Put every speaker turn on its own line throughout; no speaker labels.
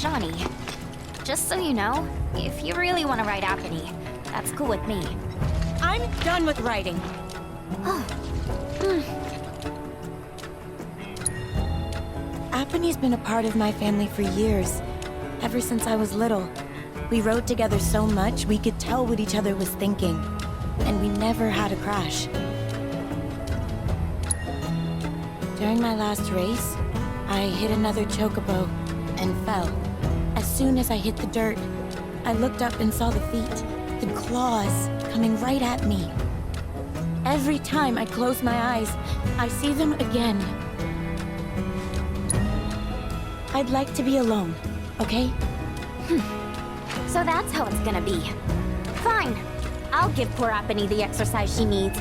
Shawnee. Just so you know, if you really want to ride Apony, that's cool with me.
I'm done with writing. Apony's been a part of my family for years, ever since I was little. We rode together so much, we could tell what each other was thinking. And we never had a crash. During my last race, I hit another chocobo and fell. As soon as I hit the dirt, I looked up and saw the feet, the claws, coming right at me. Every time I close my eyes, I see them again. I'd like to be alone, okay?
So that's how it's gonna be. Fine. I'll give poor Apony the exercise she needs.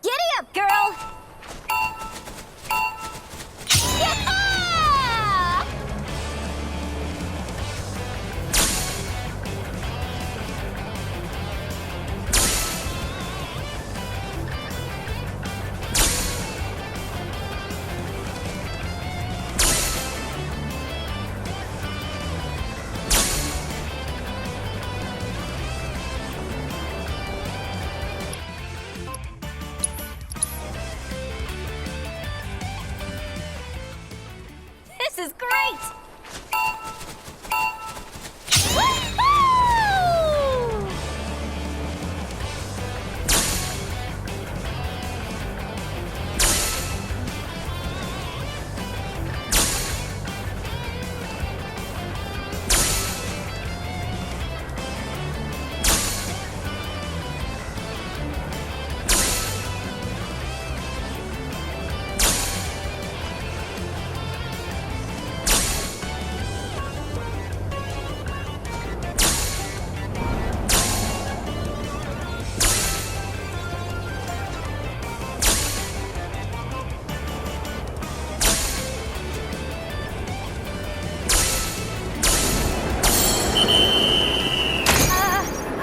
Giddy up, girl! Yeah! This is great! Woohoo!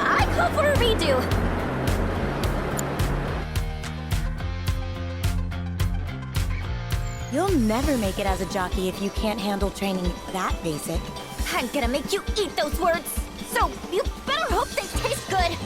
I call for a redo.
You'll never make it as a jockey if you can't handle training that basic.
I'm gonna make you eat those words, so you better hope they taste good.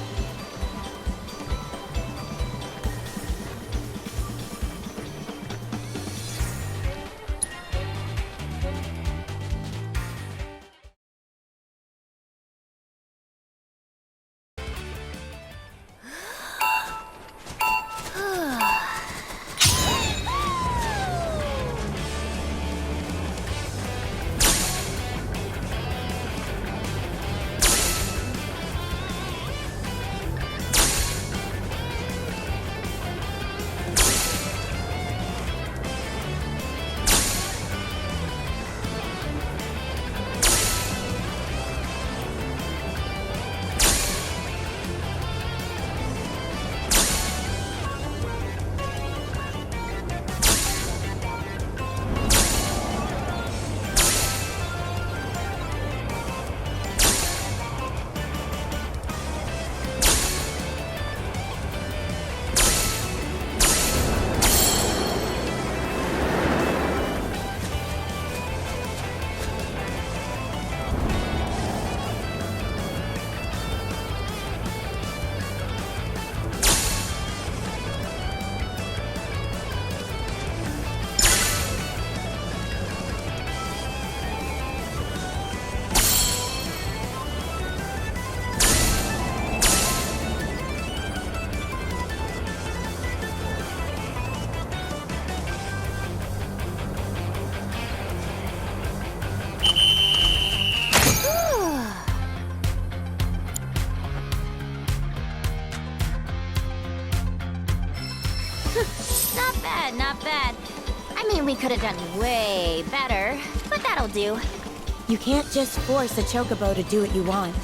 Not bad, not bad. I mean, we could have done way better, but that'll do.
You can't just force a chocobo to do what you want.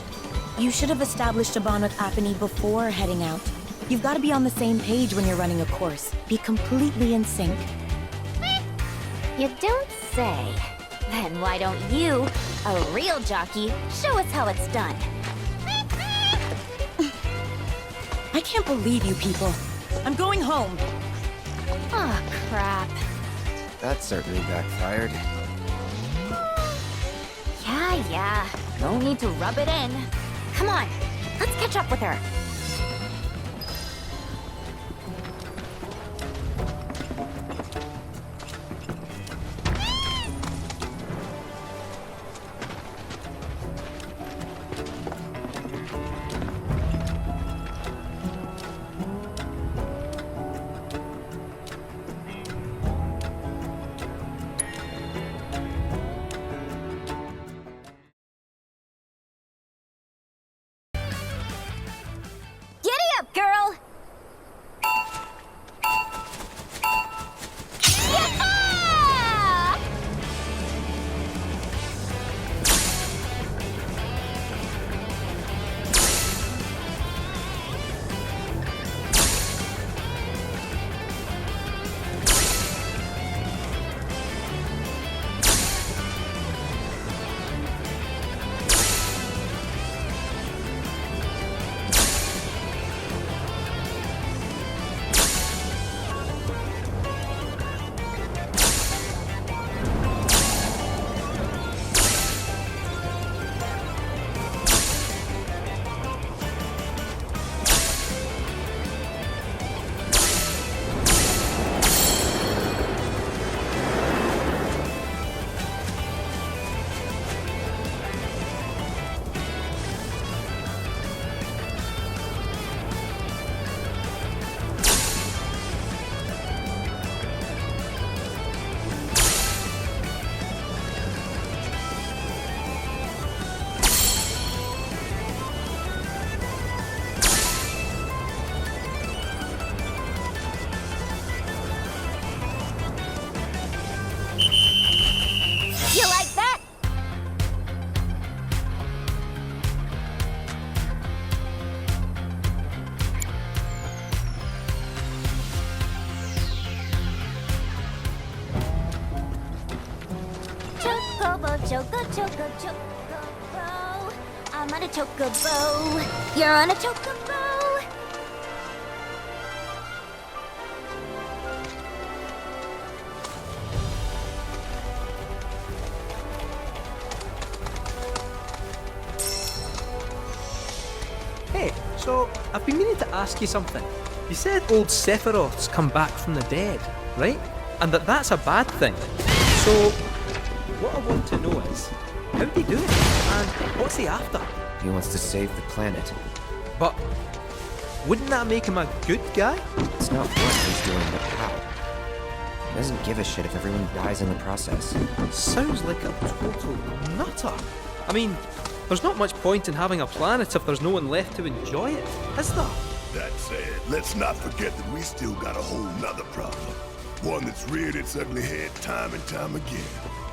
You should have established a bond with Apony before heading out. You've got to be on the same page when you're running a course. Be completely in sync.
You don't say. Then why don't you, a real jockey, show us how it's done?
I can't believe you people. I'm going home.
Oh, crap.
That certainly backfired.
Yeah. No need to rub it in. Come on, let's catch up with her. Girl! Yeah! You like that? Chocobo. I'm on a chocobo. You're on a chocobo.
Hey, so I've been meaning to ask you something. You said old Sephiroth's come back from the dead, right? And that's a bad thing. So, what I want to know is, how'd he do it? And what's he after?
He wants to save the planet.
But, wouldn't that make him a good guy?
It's not what he's doing, but how. He doesn't give a shit if everyone dies in the process.
Sounds like a total nutter. I mean, there's not much point in having a planet if there's no one left to enjoy it, is there?
That said, let's not forget that we still got a whole nother problem. One that's reared its ugly head time and time again.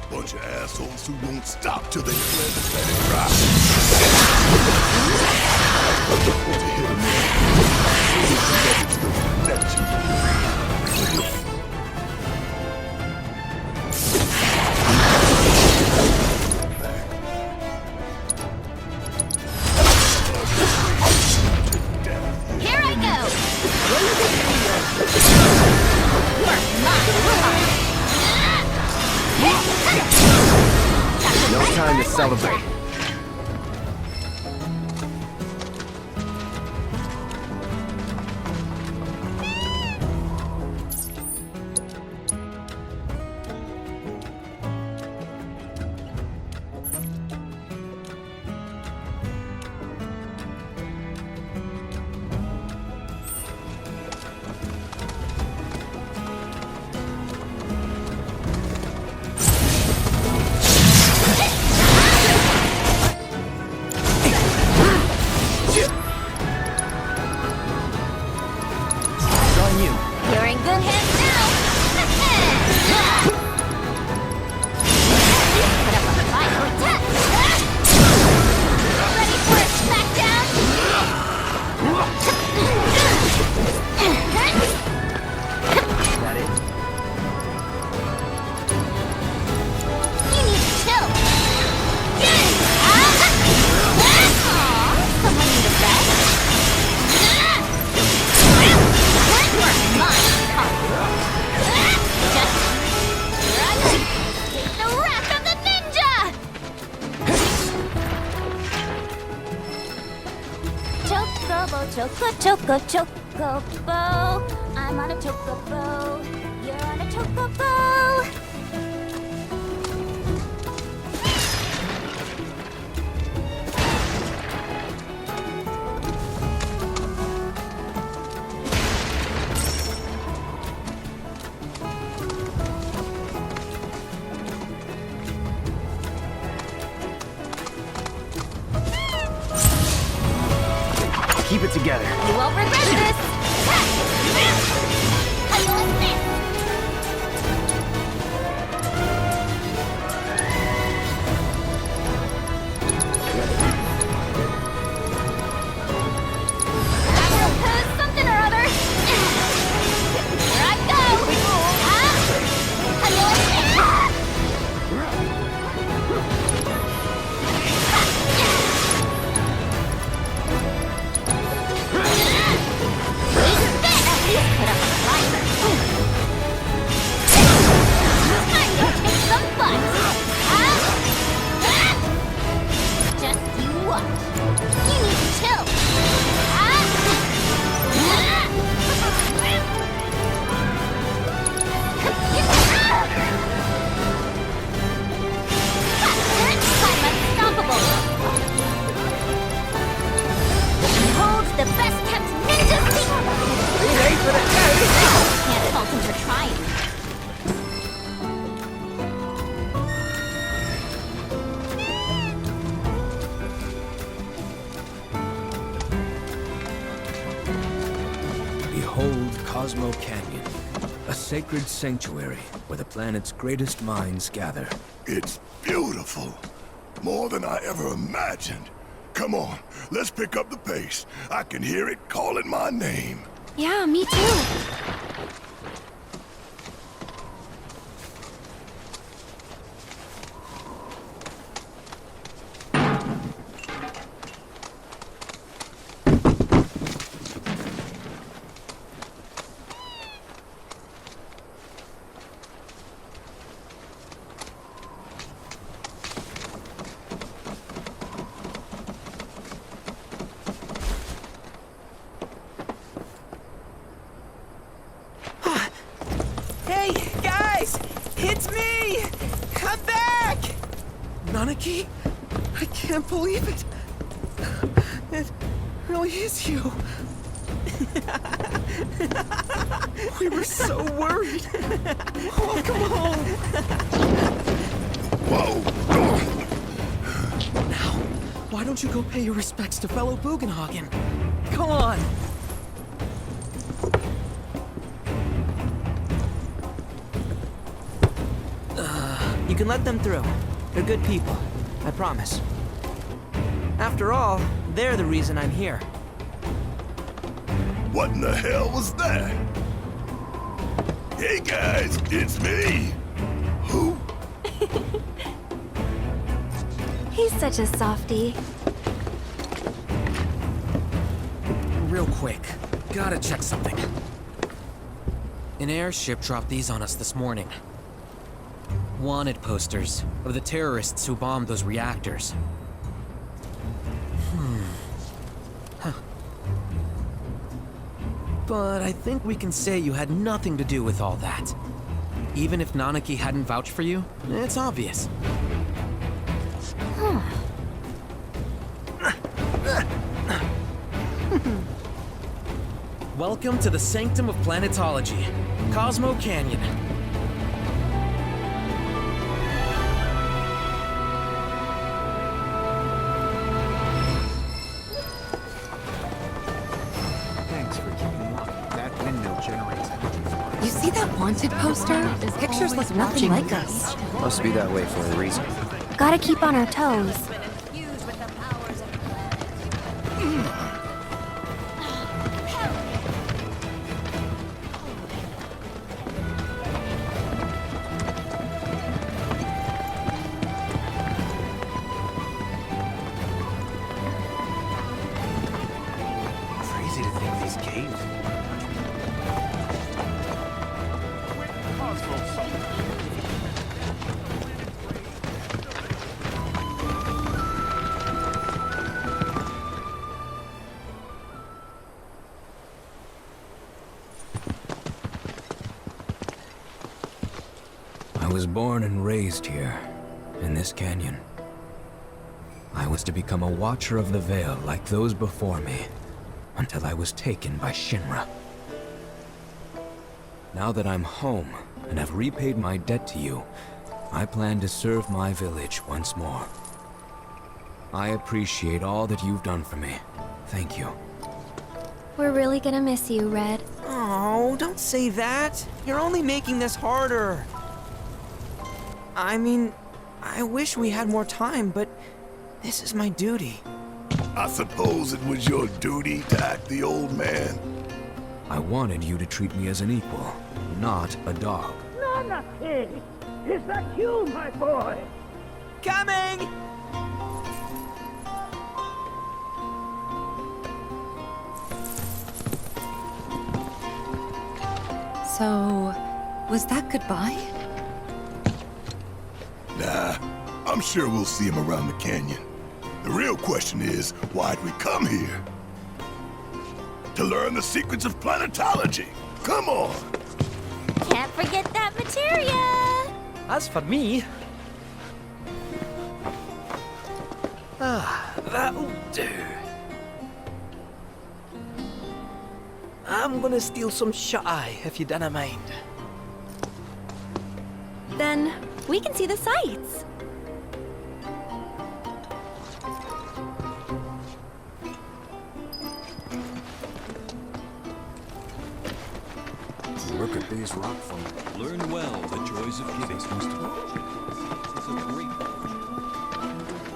Bunch of assholes who won't stop till they clear the planet dry.
Here I go!
No time to celebrate.
chocobo. I'm on a chocobo. You're on a chocobo.
Keep it together.
You won't regret this! How you like this? Something or other! Here I go! How you like this? Put up a fight. Time to kick some butt. Just you watch. You need to chill. I'm unstoppable. Behold the best kept ninja secret. Can't fault him for trying.
Behold Cosmo Canyon, a sacred sanctuary where the planet's greatest minds gather.
It's beautiful. More than I ever imagined. Come on, let's pick up the pace. I can hear it calling my name.
Yeah, me too.
Hey, guys! It's me! I'm back!
Nanaki? I can't believe it. It really is you. We were so worried. Welcome home.
Whoa!
Now, why don't you go pay your respects to fellow Bugenhagen? Come on.
You can let them through. They're good people. I promise. After all, they're the reason I'm here.
What in the hell was that? Hey guys, it's me. Who?
He's such a softie.
Real quick, gotta check something. An airship dropped these on us this morning. Wanted posters of the terrorists who bombed those reactors. Huh. But I think we can say you had nothing to do with all that. Even if Nanaki hadn't vouched for you, it's obvious. Welcome to the sanctum of planetology, Cosmo Canyon.
Thanks for keeping up. That windmill generates energy for us.
You see that wanted poster? The pictures look nothing like us.
Must be that way for a reason.
Gotta keep on our toes.
Crazy to think these caves.
was born and raised here, in this canyon. I was to become a watcher of the Veil like those before me, until I was taken by Shinra. Now that I'm home and have repaid my debt to you, I plan to serve my village once more. I appreciate all that you've done for me. Thank you.
We're really gonna miss you, Red.
Oh, don't say that. You're only making this harder. I mean, I wish we had more time, but this is my duty.
I suppose it was your duty to act the old man.
I wanted you to treat me as an equal, not a dog.
Not a pig! Is that you, my boy?
Coming!
So, was that goodbye?
Nah, I'm sure we'll see him around the canyon. The real question is, why'd we come here? To learn the secrets of planetology. Come on!
Can't forget that materia!
As for me... that'll do. I'm gonna steal some shut-eye, if you dinna mind.
Then we can see the sights.
Look at these rock formations.
Learn well the joys of giving.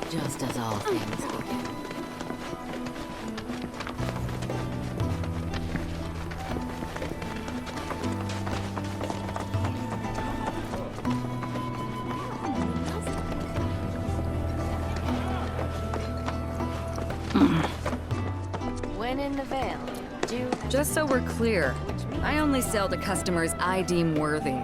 Just as all things begin.
When in the Veil, do...
Just so we're clear, I only sell to customers I deem worthy.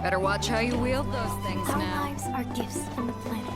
Better watch how you wield those things
Our
now.
lives are gifts from the planet.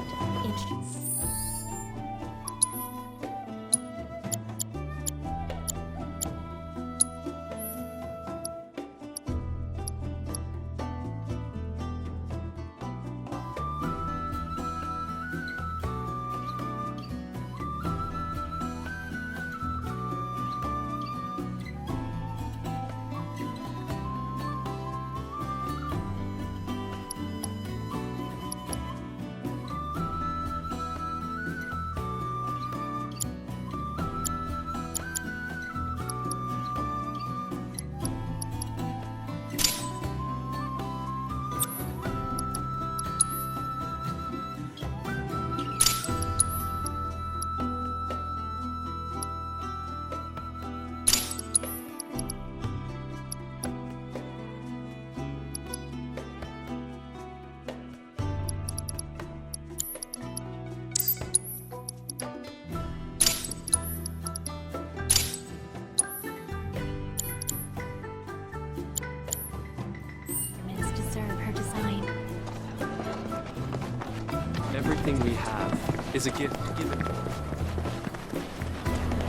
Everything we have is a gift given.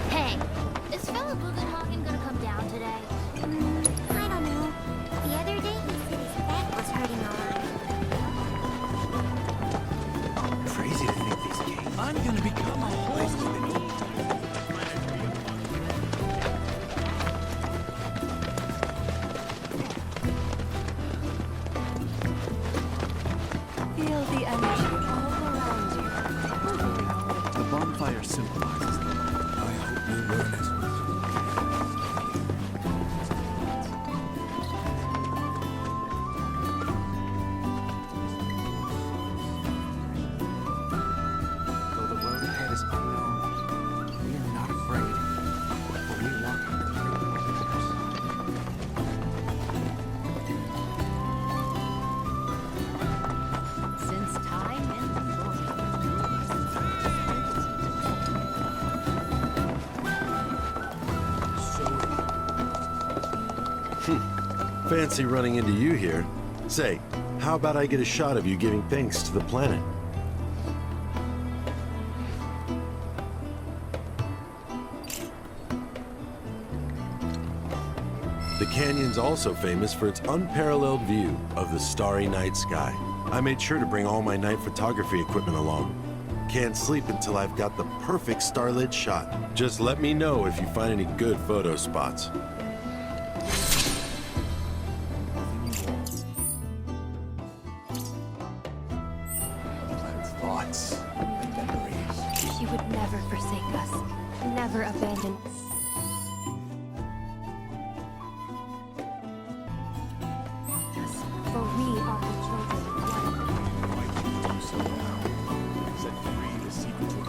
Hey, is Philip Bugenhagen gonna come down today? I don't know. The other day he said his back was hurting a lot.
Crazy to think these games.
I'm gonna become a host.
Feel the energy all around you.
The bonfire symbolizes the light. I hope you learn it.
Though the road ahead is unknown, we are not afraid. For we walk on the
Since time
fancy running into you here. Say, how about I get a shot of you giving thanks to the planet? The canyon's also famous for its unparalleled view of the starry night sky. I made sure to bring all my night photography equipment along. Can't sleep until I've got the perfect starlit shot. Just let me know if you find any good photo spots.
Thoughts and memories.
She would never forsake us, never abandon. For we are the children of light.
Why did you do so now? Set free the secret to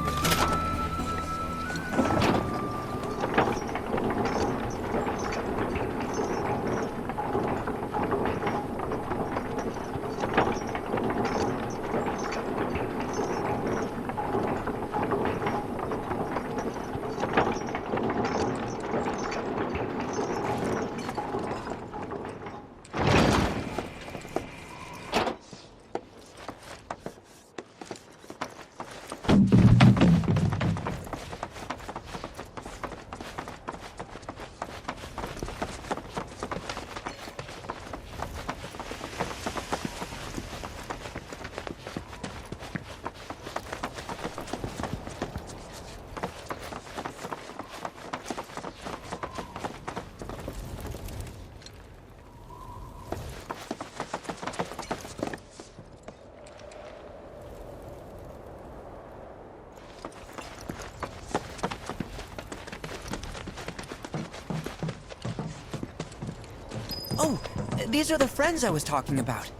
Oh, these are the friends I was talking about.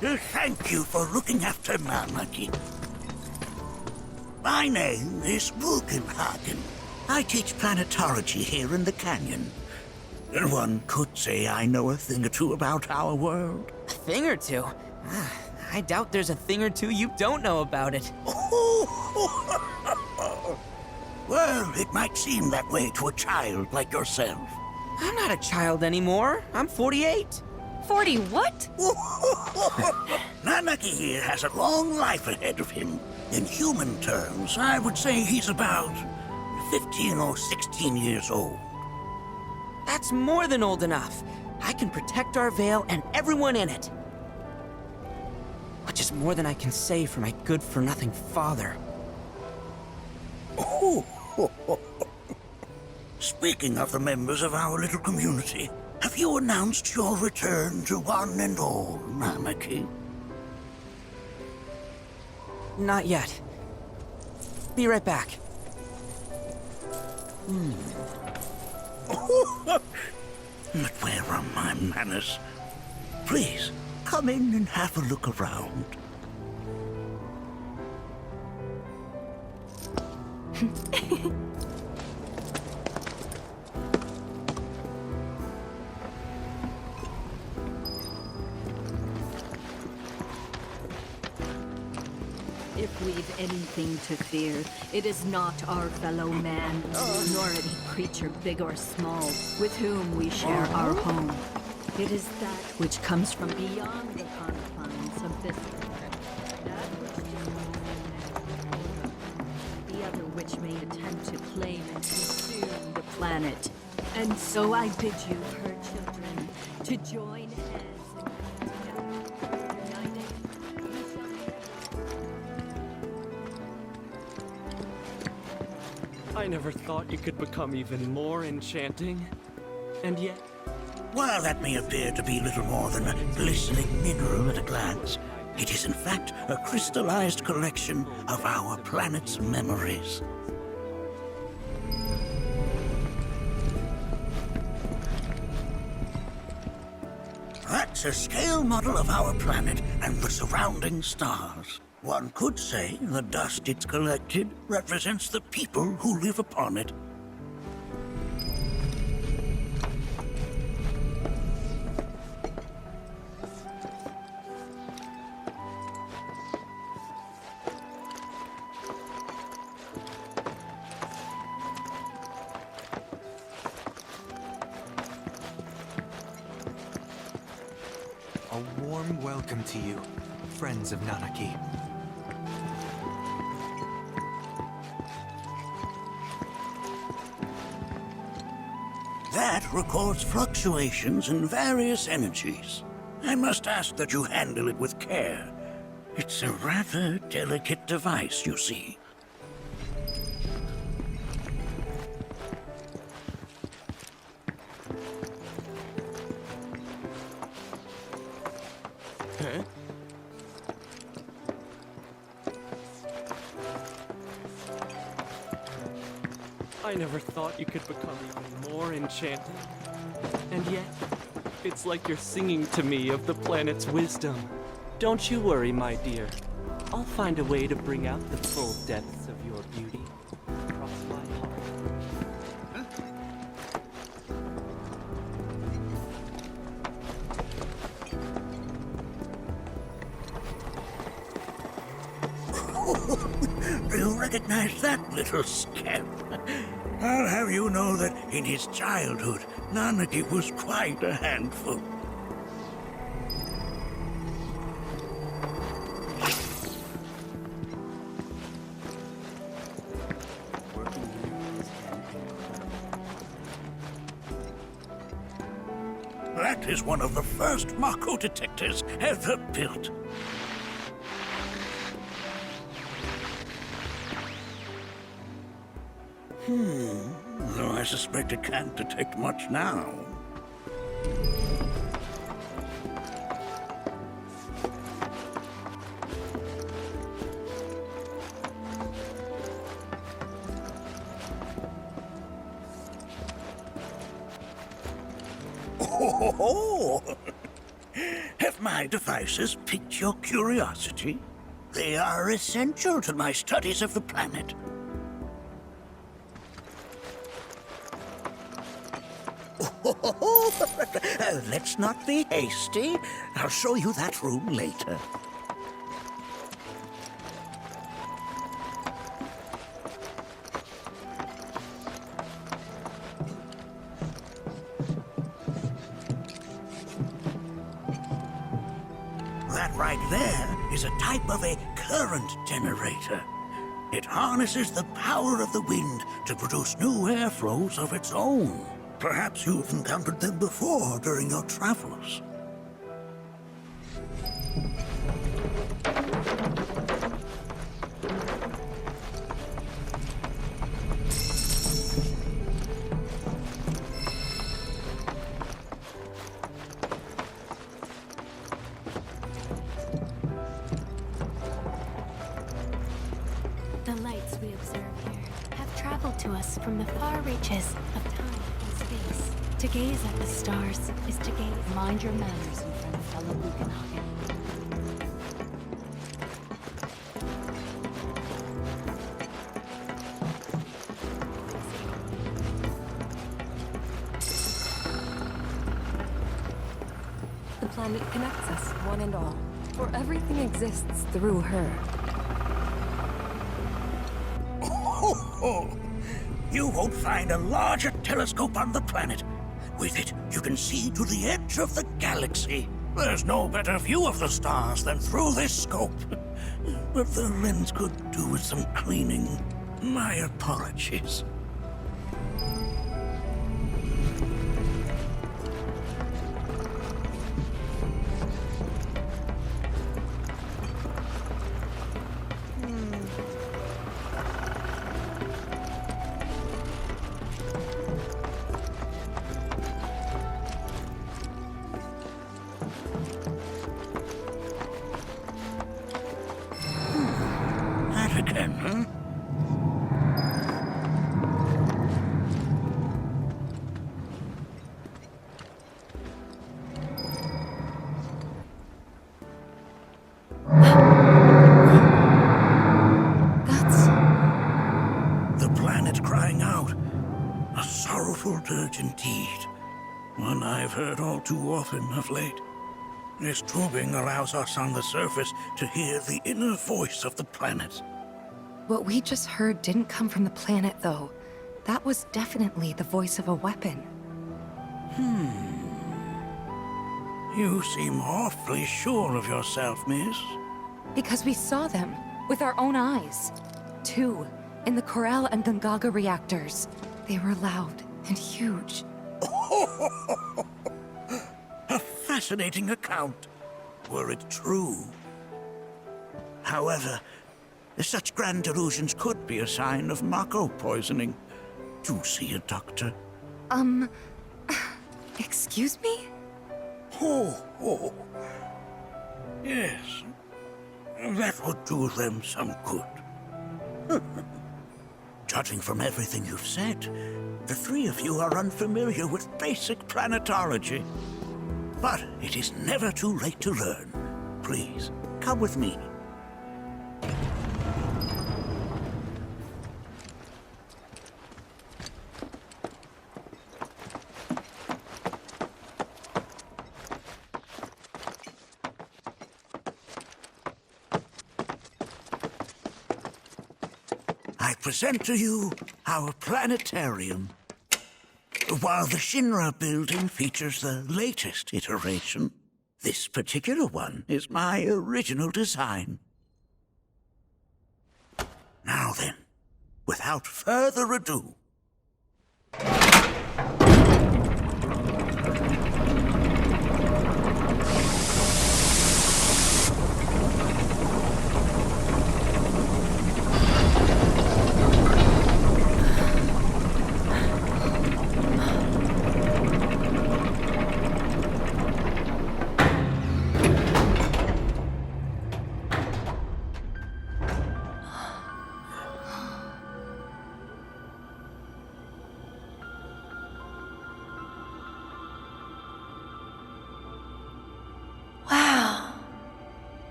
Thank you for looking after Namaki. My name is Bugenhagen. I teach planetology here in the canyon. One could say I know a thing or two about our world.
A thing or two? I doubt there's a thing or two you don't know about it.
Well, it might seem that way to a child like yourself.
I'm not a child anymore. I'm 48.
40 what?
Namaki here has a long life ahead of him. In human terms, I would say he's about 15 or 16 years old.
That's more than old enough. I can protect our Vale and everyone in it. Which is more than I can say for my good-for-nothing father.
Speaking of the members of our little community, have you announced your return to one and all, Namaki?
Not yet. Be right back.
But where are my manners? Please, come in and have a look around.
If we've anything to fear, it is not our fellow man, nor any creature big or small, with whom we share our home. It is that which comes from beyond the confines of this world. That which the other which may attempt to claim and consume the planet. And so I bid you, her children, to join hands and come together, united.
I never thought you could become even more enchanting. And yet...
While that may appear to be little more than a glistening mineral at a glance, it is in fact a crystallized collection of our planet's memories. That's a scale model of our planet and the surrounding stars. One could say the dust it's collected represents the people who live upon it.
A warm welcome to you, friends of Nanaki.
That records fluctuations in various energies. I must ask that you handle it with care. It's a rather delicate device, you see.
Huh? I never thought you could become even more enchanting. And yet, it's like you're singing to me of the planet's wisdom. Don't you worry, my dear. I'll find a way to bring out the full depths of your beauty. Cross my heart.
Do you recognize that little scamp? I'll have you know that in his childhood, Nanaki was quite a handful. That is one of the first Mako detectors ever built. Though I suspect it can't detect much now. Oh! Have my devices piqued your curiosity? They are essential to my studies of the planet. Let's not be hasty. I'll show you that room later. That right there is a type of a current generator. It harnesses the power of the wind to produce new airflows of its own. Perhaps you've encountered them before during your travels.
The lights we observe here have traveled to us from the far reaches of time and space. To gaze at the stars is to gaze.
Mind your manners in front of fellow Buchenhagen.
The planet connects us, one and all, for everything exists through her.
Oh, you won't find a larger telescope on the planet. With it, you can see to the edge of the galaxy. There's no better view of the stars than through this scope. But the lens could do with some cleaning. My apologies. That again, huh? The planet crying out. A sorrowful dirge indeed. One I've heard all too often of late. This tubing allows us on the surface to hear the inner voice of the planet.
What we just heard didn't come from the planet, though. That was definitely the voice of a weapon.
You seem awfully sure of yourself, miss.
Because we saw them with our own eyes. 2 in the Corel and Gungaga reactors. They were loud and huge.
A fascinating account, were it true. However, such grand delusions could be a sign of Mako poisoning. Do see a doctor.
Excuse me?
Oh. Yes. That would do them some good. Judging from everything you've said, the 3 of you are unfamiliar with basic planetology. But it is never too late to learn. Please, come with me. I present to you our planetarium. While the Shinra building features the latest iteration, this particular one is my original design. Now then, without further ado,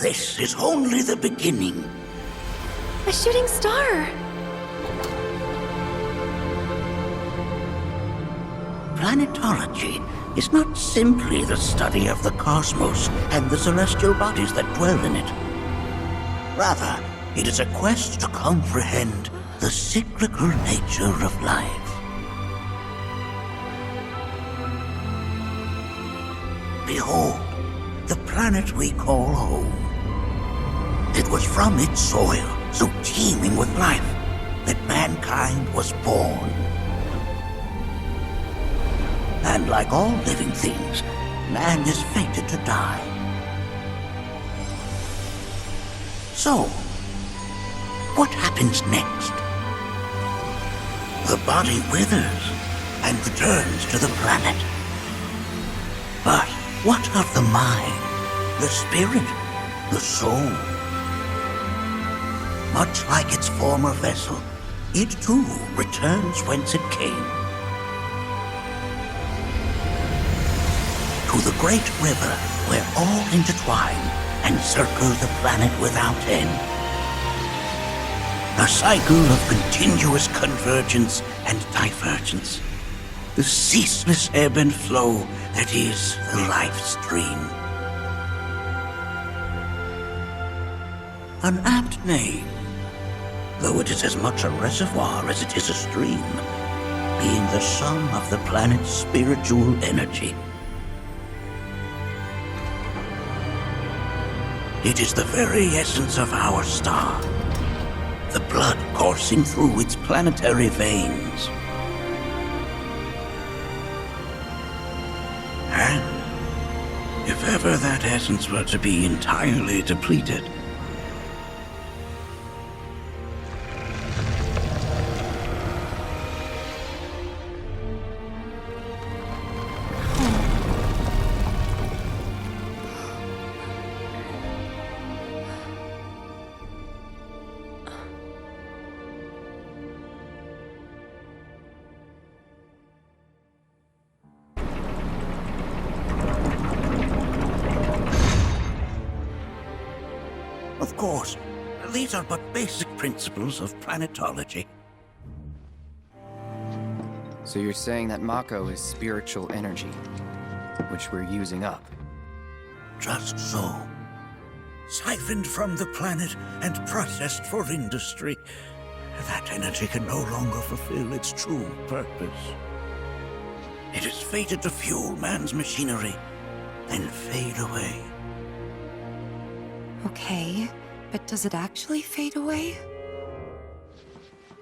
this is only the beginning.
A shooting star!
Planetology is not simply the study of the cosmos and the celestial bodies that dwell in it. Rather, it is a quest to comprehend the cyclical nature of life. Behold, the planet we call home. It was from its soil, so teeming with life, that mankind was born. And like all living things, man is fated to die. So, what happens next? The body withers and returns to the planet. But what of the mind, the spirit, the soul? Much like its former vessel, it too returns whence it came. To the great river where all intertwine and circle the planet without end. A cycle of continuous convergence and divergence. The ceaseless ebb and flow that is the life stream. An apt name, though it is as much a reservoir as it is a stream, being the sum of the planet's spiritual energy. It is the very essence of our star, the blood coursing through its planetary veins. And if ever that essence were to be entirely depleted, of course, these are but basic principles of planetology.
So you're saying that Mako is spiritual energy, which we're using up?
Just so. Siphoned from the planet and processed for industry, that energy can no longer fulfill its true purpose. It is fated to fuel man's machinery, then fade away.
Okay, but does it actually fade away?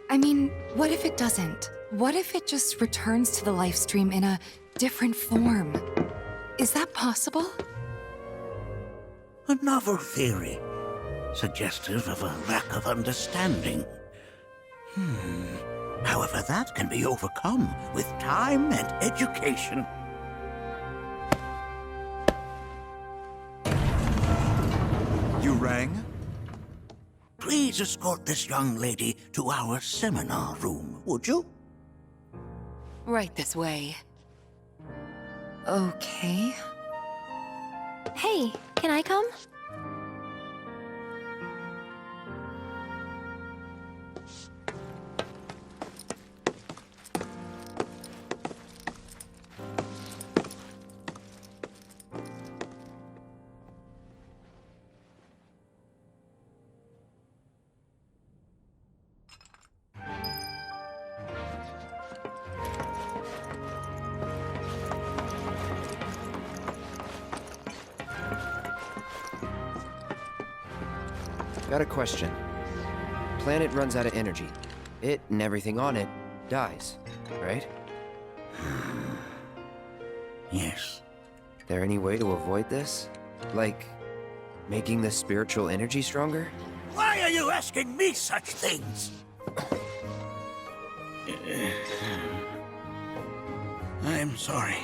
I mean, what if it doesn't? What if it just returns to the life stream in a different form? Is that possible?
A novel theory, suggestive of a lack of understanding. However, that can be overcome with time and education.
You rang?
Please escort this young lady to our seminar room, would you?
Right this way. Okay.
Hey, can I come?
Got a question. Planet runs out of energy. It and everything on it dies, right?
Yes.
There any way to avoid this? Like, making the spiritual energy stronger?
Why are you asking me such things? I'm sorry.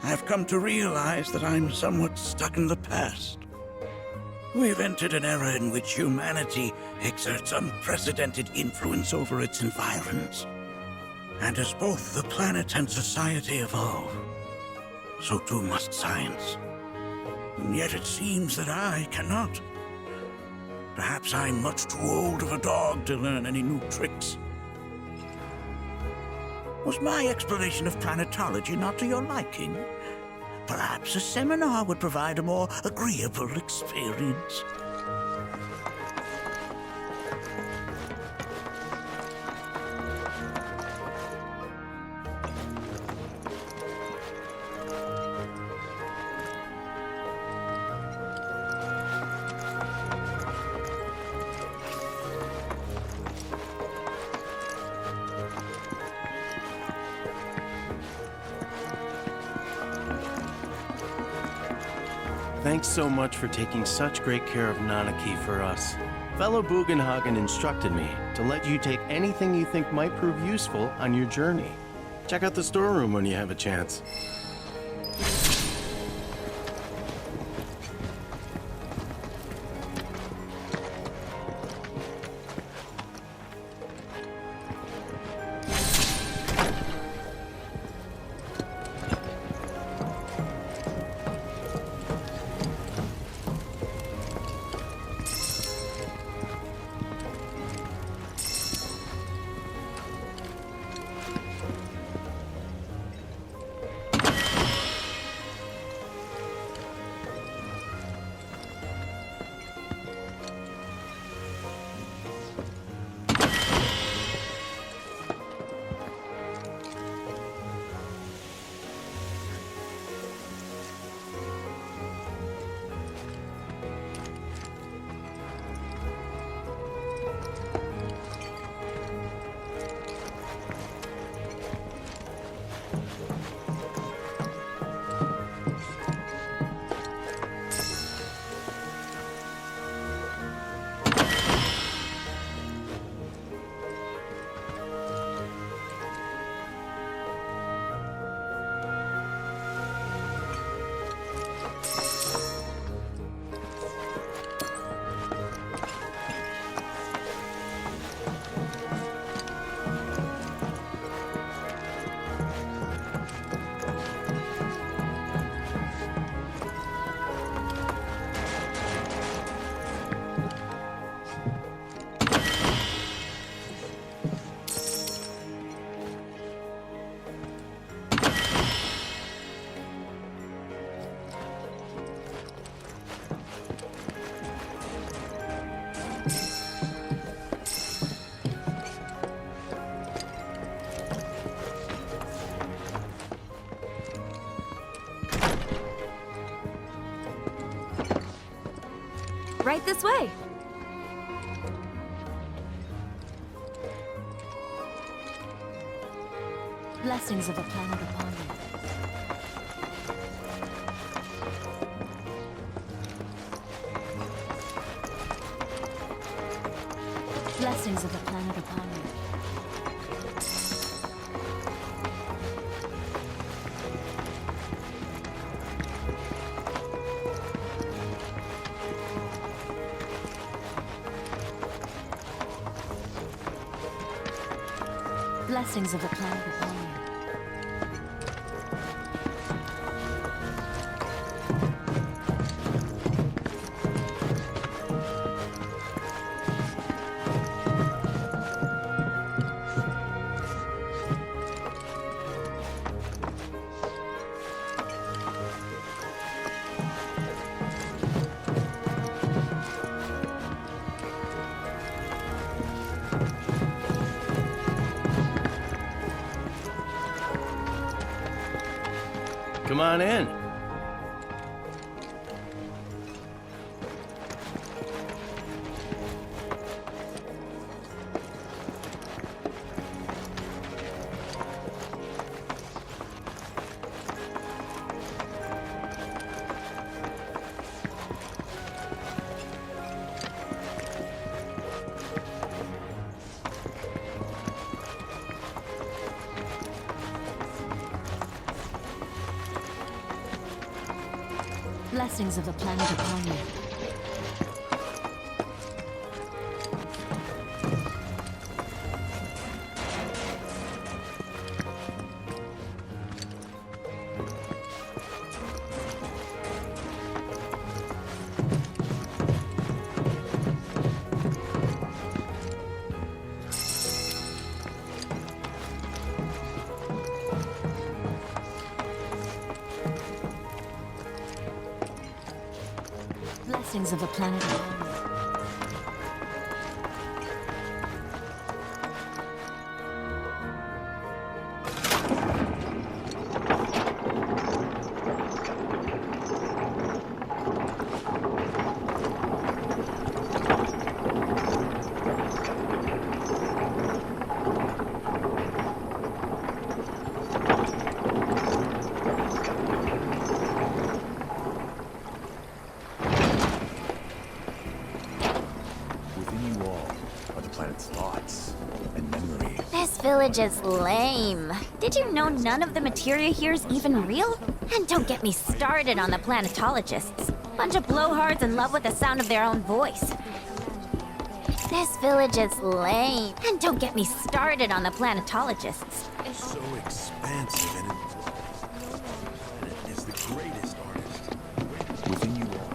I've come to realize that I'm somewhat stuck in the past. We've entered an era in which humanity exerts unprecedented influence over its environs. And as both the planet and society evolve, so too must science. And yet it seems that I cannot. Perhaps I'm much too old of a dog to learn any new tricks. Was my explanation of planetology not to your liking? Perhaps a seminar would provide a more agreeable experience.
Thanks so much for taking such great care of Nanaki for us. Fellow Bugenhagen instructed me to let you take anything you think might prove useful on your journey. Check out the storeroom when you have a chance.
Right this way.
Blessings of the planet upon you. Blessings of the planet upon you. Blessings of the planet upon you.
Come on in.
Blessings of the planet upon you. Blessings of the planet upon you.
This village is lame. Did you know none of the materia here is even real? And don't get me started on the planetologists. Bunch of blowhards in love with the sound of their own voice. This village is lame. And don't get me started on the planetologists.
So expansive and it is the greatest artist within you all.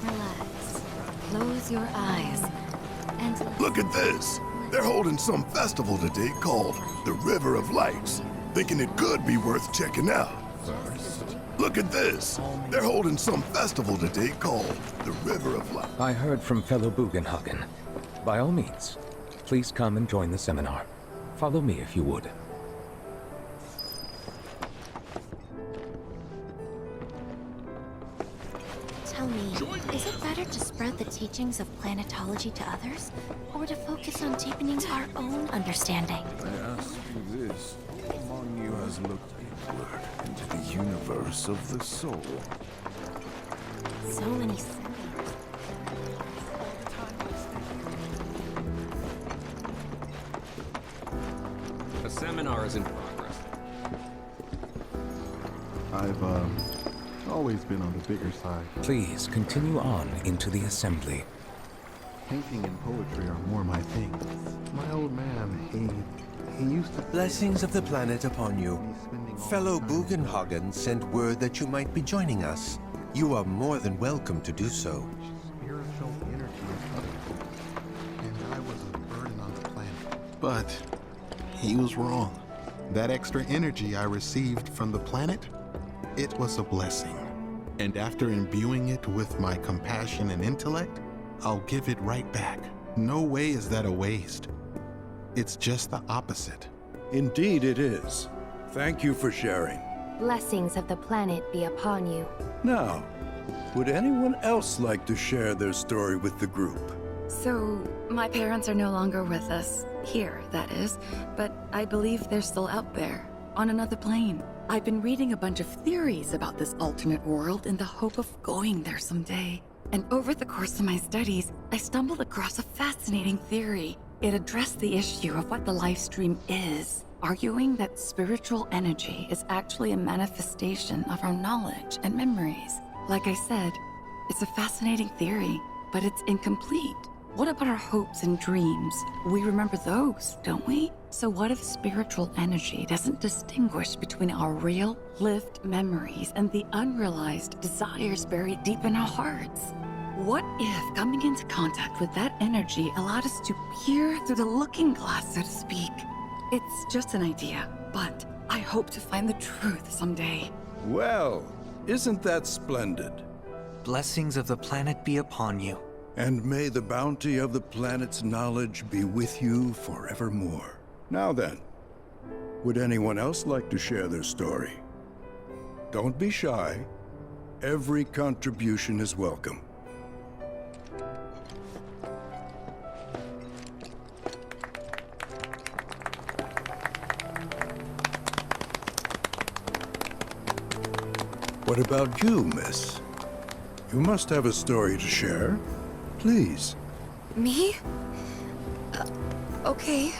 Relax. Close your eyes. And
Look at this. They're holding some festival today called the River of Lights. Thinking it could be worth checking out. First, look at this. They're holding some festival today called the River of Lights.
I heard from fellow Bugenhagen. By all means, please come and join the seminar. Follow me if you would.
tell me, is it better to spread the teachings of planetology to others, or to focus on deepening our own understanding?
I ask you this. Among you has looked inward into the universe of the soul.
So many
A seminar is in progress.
I've, always been on the bigger side.
Please continue on into the assembly.
Painting and poetry are more my thing. My old man, he used to...
Blessings of the planet upon you. Fellow Bugenhagen sent word that you might be joining us. You are more than welcome to do so.
Spiritual energy is other, and I was a burden on the planet. But he was wrong. That extra energy I received from the planet, it was a blessing. And after imbuing it with my compassion and intellect, I'll give it right back. No way is that a waste. It's just the opposite.
Indeed it is. Thank you for sharing.
Blessings of the planet be upon you.
Now, Would anyone else like to share their story with the group?
So, my parents are no longer with us. Here, that is. But I believe they're still out there, on another plane. I've been reading a bunch of theories about this alternate world in the hope of going there someday. And over the course of my studies, I stumbled across a fascinating theory. It addressed the issue of what the life stream is, arguing that spiritual energy is actually a manifestation of our knowledge and memories. Like I said, it's a fascinating theory, but it's incomplete. What about our hopes and dreams? We remember those, don't we? So what if spiritual energy doesn't distinguish between our real, lived memories and the unrealized desires buried deep in our hearts? What if coming into contact with that energy allowed us to peer through the looking glass, so to speak? It's just an idea, but I hope to find the truth someday.
Well, isn't that splendid?
Blessings of the planet be upon you.
And may the bounty of the planet's knowledge be with you forevermore. Now then, would anyone else like to share their story? Don't be shy. Every contribution is welcome. What about you, miss? You must have a story to share. Please.
Me? Okay.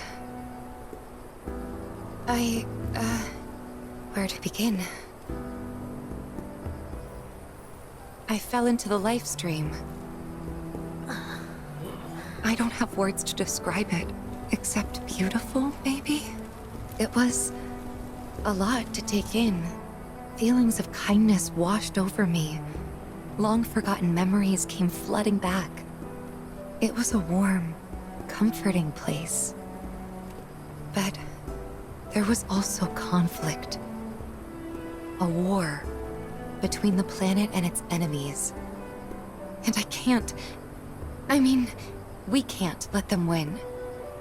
Where to begin? I fell into the life stream. I don't have words to describe it, except beautiful, maybe? It was a lot to take in. Feelings of kindness washed over me. Long-forgotten memories came flooding back. It was a warm, comforting place. But there was also conflict. A war between the planet and its enemies. And we can't let them win.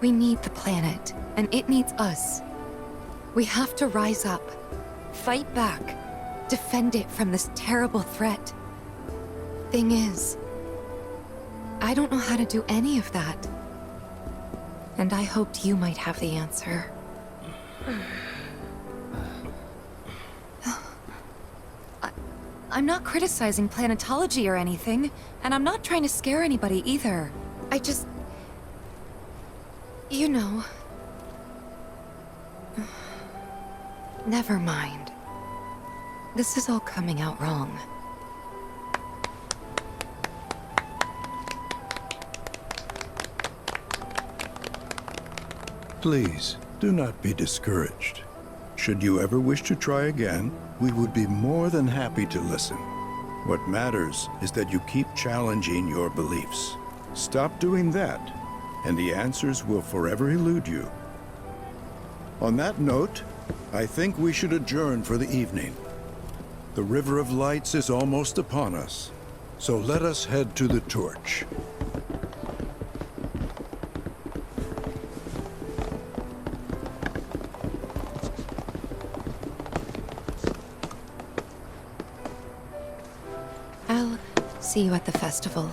We need the planet, and it needs us. We have to rise up, fight back, defend it from this terrible threat. Thing is, I don't know how to do any of that. And I hoped you might have the answer. I'm not criticizing planetology or anything, and I'm not trying to scare anybody either. I just... You know... Never mind. This is all coming out wrong.
Please, do not be discouraged. Should you ever wish to try again, we would be more than happy to listen. What matters is that you keep challenging your beliefs. Stop doing that, and the answers will forever elude you. On that note, I think we should adjourn for the evening. The River of Lights is almost upon us, so let us head to the torch.
I'll see you at the festival.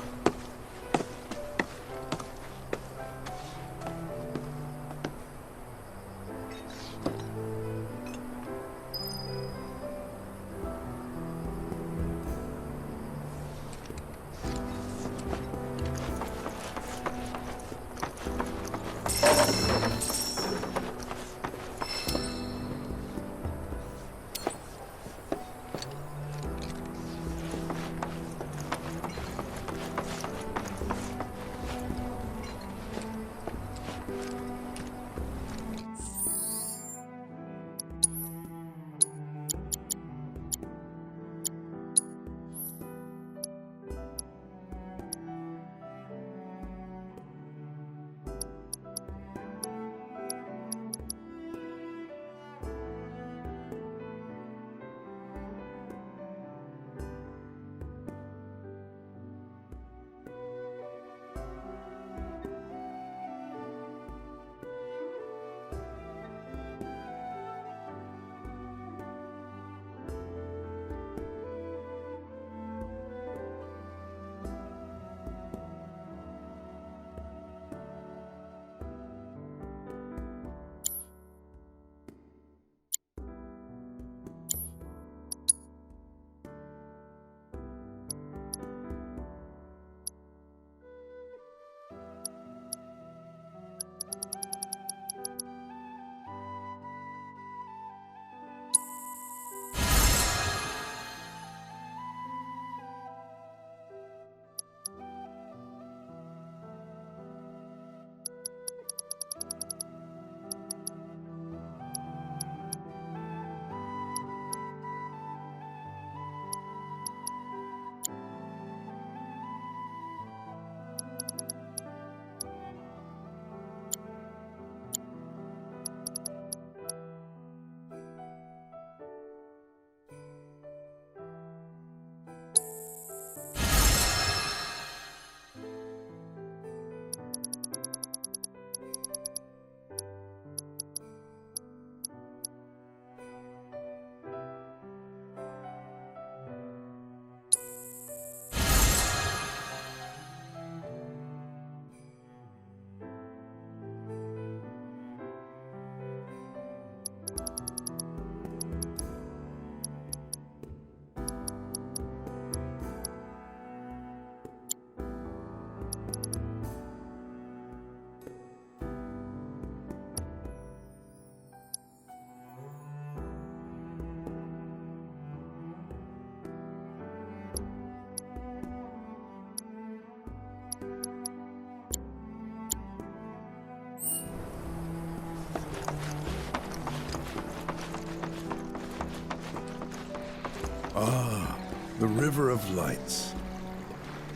Ah, the River of Lights.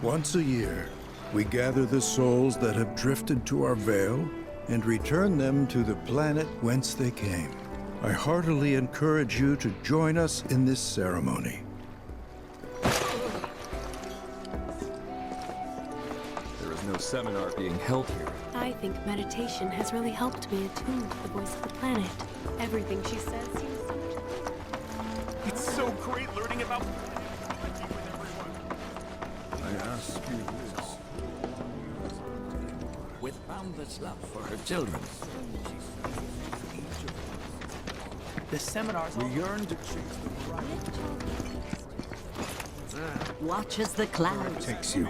Once a year, we gather the souls that have drifted to our veil and return them to the planet whence they came. I heartily encourage you to join us in this ceremony.
There is no seminar being held here.
I think meditation has really helped me attune to the voice of the planet. Everything she says seems so much.
It's so great learning about.
I ask you this. With boundless love for her children.
The seminars.
We yearn to choose the right.
Watch as the clouds
Takes you.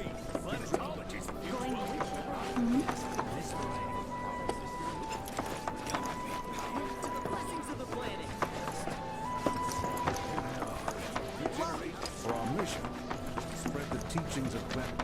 For our mission, spread the teachings of planet